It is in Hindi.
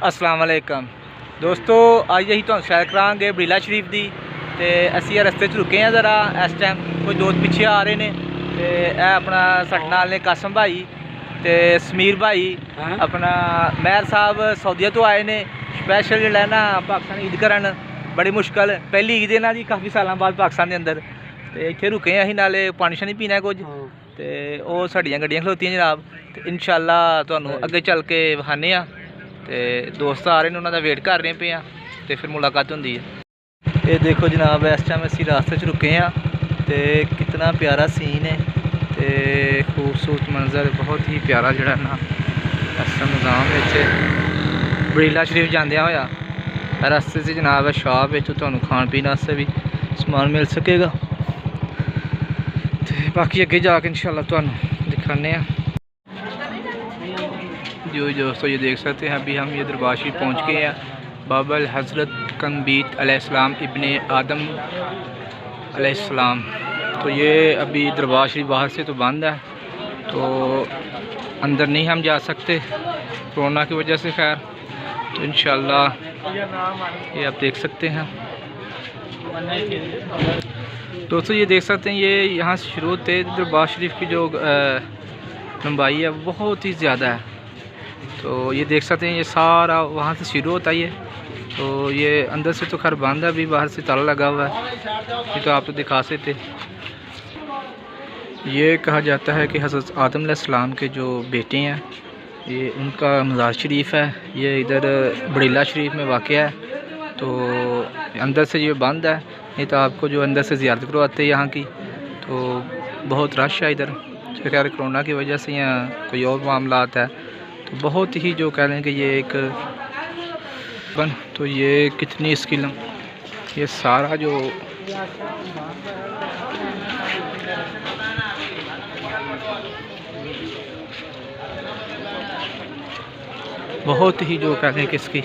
अस्सलाम वालेकुम दोस्तों, अज अं तुम सैर करांगे बड़ीला शरीफ की। तो असी रस्ते रुके हैं ज़रा इस टाइम, कोई दोस्त पिछे आ रहे हैं। तो यह अपना साडे नाल ने कासम भाई तो समीर भाई अपना महर साहब सऊदीया तो आए ने स्पैशल जो ना पाकिस्तान ईद करन। बड़ी मुश्किल पहली ईद है ना जी, काफ़ी सालों बाद पाकिस्तान के अंदर। तो इतने रुके हैं अं, नाले पानी शानी पीना कुछ। तो वह साड़ियाँ गड्डियाँ खलोतियां जनाब। तो इंशाअल्लाह तुहानू अगे चल के विखाने आ। तो दोस्त आ रहे हैं, उन्होंने वेट कर रहे पे हैं तो फिर मुलाकात होंगी है। ये देखो जनाब, इस टाइम असी रास्ते रुके हैं तो कितना प्यारा सीन है तो खूबसूरत मंजर, बहुत ही प्यारा जड़ा ना इस निज़ाम बड़ीला शरीफ जांदे होया रास्ते से जनाब है शॉप है, तो खान पीने वास्ते भी समान मिल सकेगा। तो बाकी अगे जाके इंशाअल्लाह तुहानू दिखाने। जो दोस्तों ये देख सकते हैं, अभी हम ये दरबार शरीफ पहुँच गए हैं। बाबल हज़रत कंबीत अलैहिस्सलाम इब्ने आदम अलैहिस्सलाम। तो ये अभी दरबार शरीफ बाहर से तो बंद है, तो अंदर नहीं हम जा सकते कोरोना की वजह से। खैर तो इंशाअल्लाह ये आप देख सकते हैं। दोस्तों ये देख सकते हैं, ये यहाँ से शुरू होते दरबार शरीफ की जो लंबाई है बहुत ही ज़्यादा है। तो ये देख सकते हैं, ये सारा वहाँ से शुरू होता ही है। तो ये अंदर से तो खैर बंद है, अभी बाहर से ताला लगा हुआ है। ये तो आप तो दिखा सकते। ये कहा जाता है कि हज़रत आदम अलैहिस्सलाम के जो बेटे हैं, ये उनका मज़ार शरीफ है। ये इधर बड़ीला शरीफ में वाक़या है। तो अंदर से ये बंद है, नहीं तो आपको जो अंदर से ज़ियारत करवाते हैं यहाँ की। तो बहुत रश है इधर, खैर कोरोना की वजह से यहाँ कोई और मामलात है। तो बहुत ही जो कह लें कि ये एक तो ये कितनी इसकी ये सारा जो बहुत ही जो कह लें कि इसकी